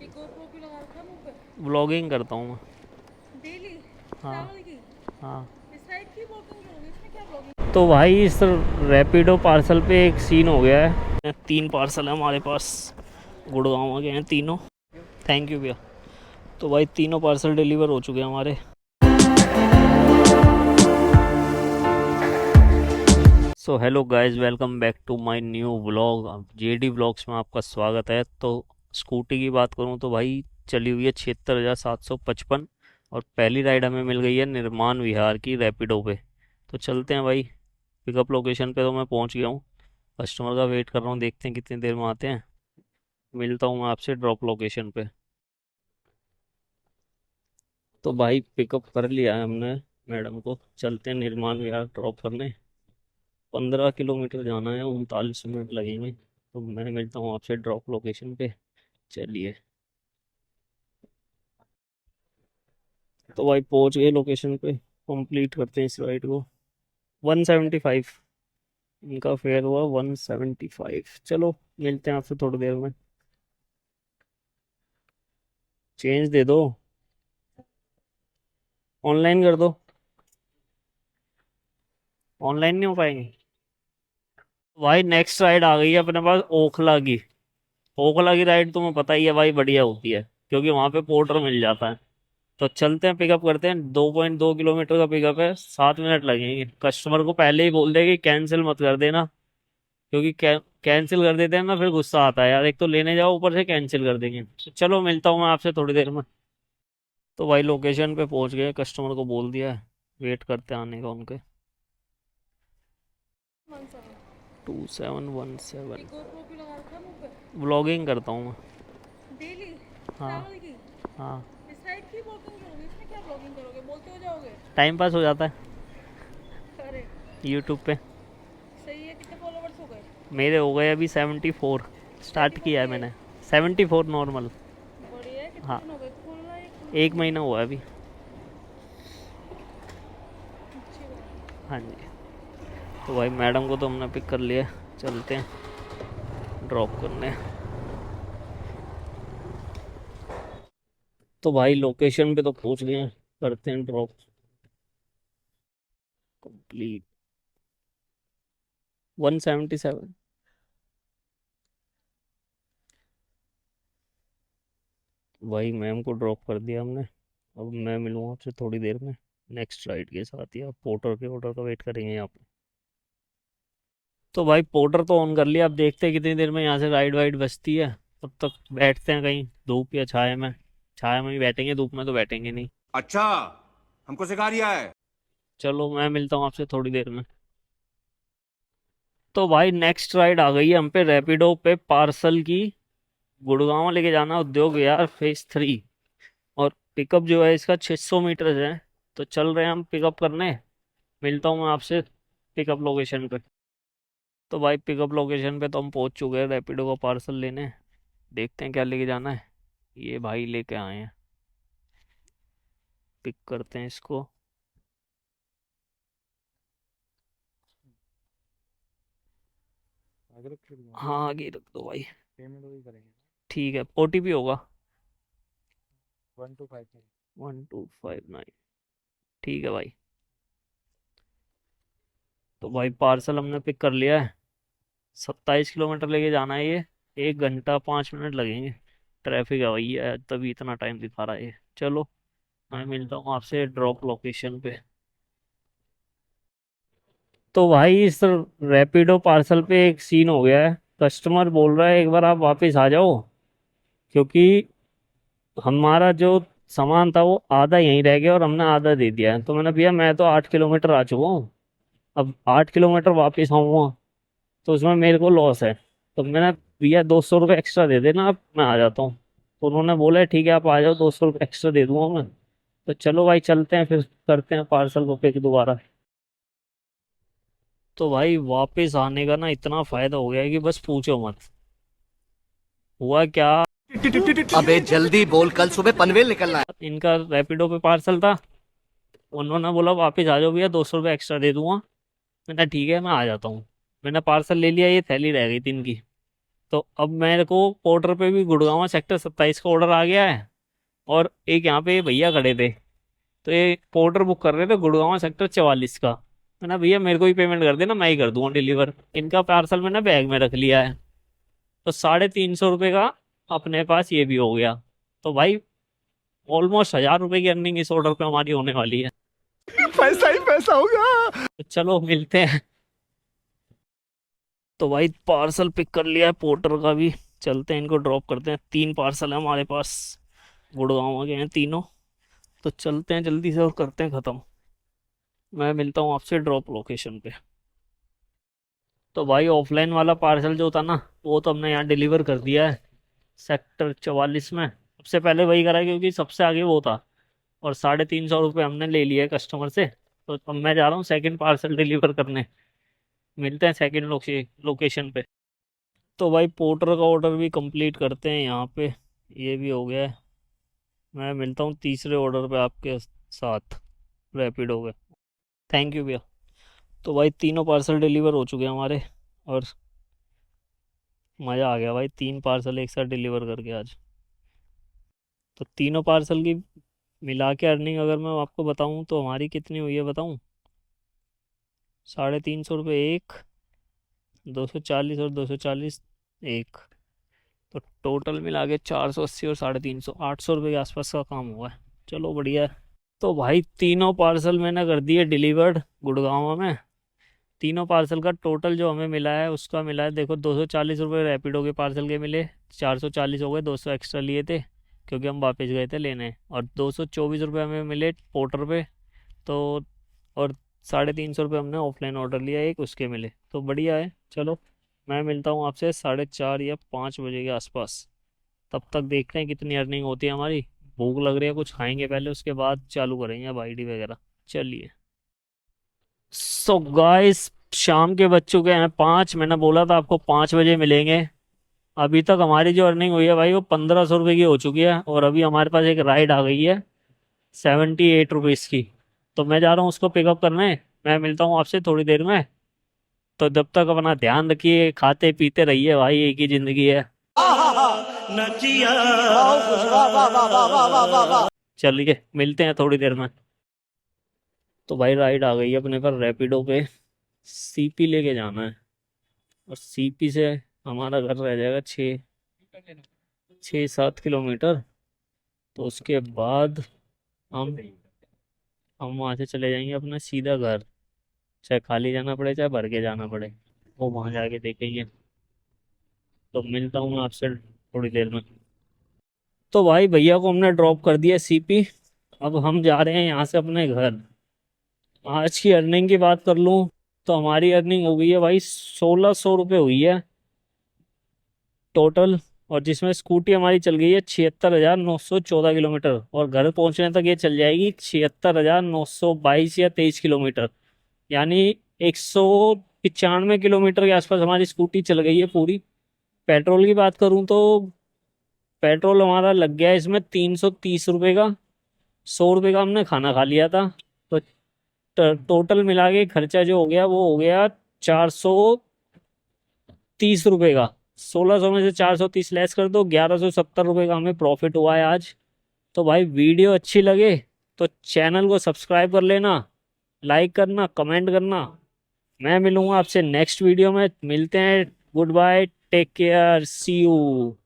GoPro क्यों लगा रखा है मुंह पे? व्लॉगिंग करता हूँ मैं। डेली हाँ ट्रैवल की हाँ। इस साइड की वॉकिंग की होगी, इसमें क्या व्लॉगिंग? तो भाई इस रैपिडो पार्सल पे एक सीन हो गया है। 3 पार्सल है हमारे पास, गुड़गांव के हैं तीनों। थैंक यू भैया। तो भाई तीनों पार्सल डिलीवर हो चुके हैं हमारे। So hello guys, welcome back to my new vlog. JD vlogs में आपका स्वागत है। तो स्कूटी की बात करूं तो भाई चली हुई है 76,755 और पहली राइड हमें मिल गई है निर्माण विहार की रैपिडो पे। तो चलते हैं भाई। पिकअप लोकेशन पे तो मैं पहुंच गया हूँ। कस्टमर का वेट कर रहा हूँ, देखते हैं कितनी देर में आते हैं। मिलता हूँ मैं आपसे ड्रॉप लोकेशन पे। तो भाई पिकअप कर लिया है हमने मैडम को, चलते हैं निर्माण विहार ड्रॉप करने। 15 किलोमीटर जाना है, 39 मिनट लगेंगे। तो मैं मिलता हूँ आपसे ड्रॉप लोकेशन पे। चलिए। तो भाई पहुंच गए लोकेशन पे। कंप्लीट करते हैं इस राइड को। 175 इनका फेयर हुआ, 175। चलो मिलते हैं आपसे थोड़ी देर में। चेंज दे दो, ऑनलाइन कर दो। ऑनलाइन नहीं हो पाएंगे भाई। नेक्स्ट राइड आ गई है अपने पास, ओखला की। ओखला की राइड तुम्हें पता ही है भाई, बढ़िया होती है क्योंकि वहां पे पोर्टर मिल जाता है। तो चलते हैं, पिकअप करते हैं। 2.2 किलोमीटर का पिकअप है, 7 मिनट लगेंगे। कस्टमर को पहले ही बोल दे कि कैंसिल मत कर देना, क्योंकि कैंसिल कर देते हैं ना फिर गुस्सा आता है यार। एक तो लेने जाओ, ऊपर से कैंसिल कर देंगे। तो चलो मिलता हूँ मैं आपसे थोड़ी देर में। तो भाई लोकेशन पे पहुंच गए, कस्टमर को बोल दिया है, वेट करते हैं आने का उनके। 17 2717। GoPro क्यों लगा रखा है मुंह पे? व्लॉगिंग करता हूँ मैं। डेली हाँ ट्रैवल की हाँ। इस साइड की वॉकिंग की होगी, इसमें क्या व्लॉगिंग करोगे? बोलते हो जाओगे? टाइम पास हो जाता है अरे यूट्यूब पे। सही है। कितने फॉलोवर्स हो गए? मेरे हो गए अभी 74। स्टार्ट 74 किया है के। मैंने। 74 नॉर्मल। बढ़िया है। कितने हाँ, दिन हो गए खोलना है एक महीना हुआ है अभी। अच्छी बात हाँ जी। तो भाई मैडम को तो हमने पिक कर लिया, चलते हैं ड्रॉप करने। तो भाई लोकेशन पे तो पहुंच गए हैं, करते हैं ड्रॉप कंप्लीट। 177। भाई मैम को ड्रॉप कर दिया हमने। अब मैं मिलूंगा आपसे थोड़ी देर में नेक्स्ट राइड के साथ, या पोर्टर के ऑर्डर का वेट करेंगे यहाँ पे। तो भाई पोर्टर तो ऑन कर लिया, अब देखते हैं कितनी देर में यहाँ से राइड वाइड बचती है। तब तक बैठते हैं कहीं धूप या छाया में। छाया में ही बैठेंगे, धूप में तो बैठेंगे नहीं। अच्छा, हमको सिखा रिया है। चलो मैं मिलता हूँ आपसे थोड़ी देर में। तो भाई नेक्स्ट राइड आ गई है हम पे रैपिडो पे पार्सल की। गुड़गांव लेके जाना उद्योग विहार फेज 3। और पिकअप जो है इसका 600 मीटर है। तो चल रहे हैं हम पिकअप करने। मिलता हूँ मैं आपसे पिकअप लोकेशन पे। तो भाई पिकअप लोकेशन पे तो हम पहुंच चुके हैं रैपिडो का पार्सल लेने। देखते हैं क्या लेके जाना है। ये भाई लेके आए हैं, पिक करते हैं इसको। अगर फिर हाँ आगे रख दो भाई। पेमेंट वही करेंगे। ठीक है, ओटीपी होगा 1259। 1259। ठीक है भाई। तो भाई पार्सल हमने पिक कर लिया है। 27 किलोमीटर लेके जाना है ये। 1 घंटा 5 मिनट लगेंगे। ट्रैफिक है भैया, तभी इतना टाइम दिखा रहा है ये। चलो मैं मिलता हूँ आपसे ड्रॉप लोकेशन पे। तो भाई इस रैपिडो पार्सल पे एक सीन हो गया है। कस्टमर बोल रहा है एक बार आप वापस आ जाओ, क्योंकि हमारा जो सामान था वो आधा यहीं रह गया और हमने आधा दे दिया है। तो मैंने भैया मैं तो 8 किलोमीटर आ चुका हूँ, अब 8 किलोमीटर वापस आऊँगा तो उसमें मेरे को लॉस है। तो मैंने भैया 200 रुपये एक्स्ट्रा दे देना, अब मैं आ जाता हूँ। तो उन्होंने बोला ठीक है आप आ जाओ, 200 रुपये एक्स्ट्रा दे दूंगा मैं। तो चलो भाई चलते हैं, फिर करते हैं पार्सल को पिक दोबारा। तो भाई वापस आने का ना इतना फायदा हो गया है कि बस पूछो मत। हुआ क्या, अबे जल्दी बोल, कल सुबह पनवेल निकलना है। इनका रैपिडो पे पार्सल था। उन्होंने बोला वापस आ जाओ भैया, 200 रुपये एक्स्ट्रा दे दूंगा। मैंने ठीक है मैं आ जाता हूँ। मैंने पार्सल ले लिया, ये थैली रह गई थी इनकी। तो अब मेरे को पोर्टर पे भी गुड़गांव सेक्टर 27 का ऑर्डर आ गया है। और एक यहाँ पे भैया खड़े थे, तो ये पोर्टर बुक कर रहे थे गुड़गांव सेक्टर 44 का। मैंने भैया मेरे को ही पेमेंट कर देना, मैं ही कर दूंगा डिलीवर। इनका पार्सल मैंने बैग में रख लिया है। तो 350 रुपये का अपने पास ये भी हो गया। तो भाई ऑलमोस्ट 1000 रुपये की अर्निंग इस ऑर्डर पे हमारी होने वाली है। पैसा ही पैसा होगा। तो चलो मिलते हैं। तो भाई पार्सल पिक कर लिया है पोर्टर का भी, चलते हैं इनको ड्रॉप करते हैं। 3 पार्सल है हमारे पास, गुड़गांव के हैं तीनों। तो चलते हैं जल्दी से और करते हैं ख़त्म। मैं मिलता हूँ आपसे ड्रॉप लोकेशन पे। तो भाई ऑफलाइन वाला पार्सल जो था ना, वो तो हमने यहाँ डिलीवर कर दिया है सेक्टर 44 में। सबसे पहले वही करा क्योंकि सबसे आगे वो था। और 350 रुपये हमने ले लिया है कस्टमर से। तो अब मैं जा रहा हूँ सेकंड पार्सल डिलीवर करने। मिलते हैं सेकंड लोकेशन पे। तो भाई पोर्टर का ऑर्डर भी कंप्लीट करते हैं यहाँ पे, ये भी हो गया है। मैं मिलता हूँ तीसरे ऑर्डर पे आपके साथ रैपिडो पे। थैंक यू भैया। तो भाई तीनों पार्सल डिलीवर हो चुके हैं हमारे। और मज़ा आ गया भाई, 3 पार्सल एक साथ डिलीवर करके आज। तो तीनों पार्सल की मिला के अर्निंग अगर मैं आपको बताऊं तो हमारी कितनी हुई है बताऊं। 350 रुपये एक, 240 और 240 एक। तो टोटल मिला के 480 और 350, 800 रुपये के आसपास का काम हुआ है। चलो बढ़िया है। तो भाई तीनों पार्सल मैंने कर दिए डिलीवर्ड गुड़गांव में। तीनों पार्सल का टोटल जो हमें मिला है उसका मिला है, देखो 240 रुपये रैपिडो के पार्सल के मिले, 440 हो गए, 200 एक्स्ट्रा लिए थे क्योंकि हम वापस गए थे लेने। और 224 रुपये हमें मिले पोर्टर पे। तो और 350 रुपये हमने ऑफलाइन ऑर्डर लिया एक, उसके मिले। तो बढ़िया है। चलो मैं मिलता हूँ आपसे 4:30 या 5 बजे के आसपास। तब तक देखते हैं कितनी अर्निंग होती है हमारी। भूख लग रही है, कुछ खाएंगे पहले, उसके बाद चालू करेंगे अब आईडी वगैरह। चलिए। सो गाइस शाम के बज चुके हैं 5। मैंने बोला था आपको 5 बजे मिलेंगे। अभी तक हमारी जो अर्निंग हुई है भाई वो 1500 रुपये की हो चुकी है। और अभी हमारे पास एक राइड आ गई है 78 रुपीज़ की। तो मैं जा रहा हूँ उसको पिकअप करने। मैं मिलता हूँ आपसे थोड़ी देर में। तो जब तक अपना ध्यान रखिए, खाते पीते रहिए भाई, एक ही ज़िंदगी है। चलिए मिलते हैं थोड़ी देर में। तो भाई राइड आ गई है अपने पर रैपिडो पे। सीपी लेके जाना है। और सीपी से हमारा घर रह जाएगा 6-7 किलोमीटर। तो उसके बाद हम वहाँ से चले जाएंगे अपना सीधा घर। चाहे खाली जाना पड़े चाहे भर के जाना पड़े, वो वहाँ जाके देखेंगे। तो मिलता हूँ मैं आपसे थोड़ी देर में। तो भाई भैया को हमने ड्रॉप कर दिया सीपी। अब हम जा रहे हैं यहाँ से अपने घर। आज की अर्निंग की बात कर लूँ तो हमारी अर्निंग हो गई है भाई 1600 रुपये हुई है टोटल। और जिसमें स्कूटी हमारी चल गई है 76,914 किलोमीटर। और घर पहुंचने तक ये चल जाएगी 76,922 या 23 किलोमीटर। यानी 195 किलोमीटर के आसपास हमारी स्कूटी चल गई है पूरी। पेट्रोल की बात करूं तो पेट्रोल हमारा लग गया है इसमें 330 रुपये का। 100 रुपये का हमने खाना खा लिया था। तो टोटल मिला के खर्चा जो हो गया वो हो गया 430 रुपये का। 1600 में से 430 लेस कर दो, 1170 रुपये का हमें प्रॉफिट हुआ है आज। तो भाई वीडियो अच्छी लगे तो चैनल को सब्सक्राइब कर लेना, लाइक करना, कमेंट करना। मैं मिलूंगा आपसे नेक्स्ट वीडियो में। मिलते हैं। Goodbye, take care, see you.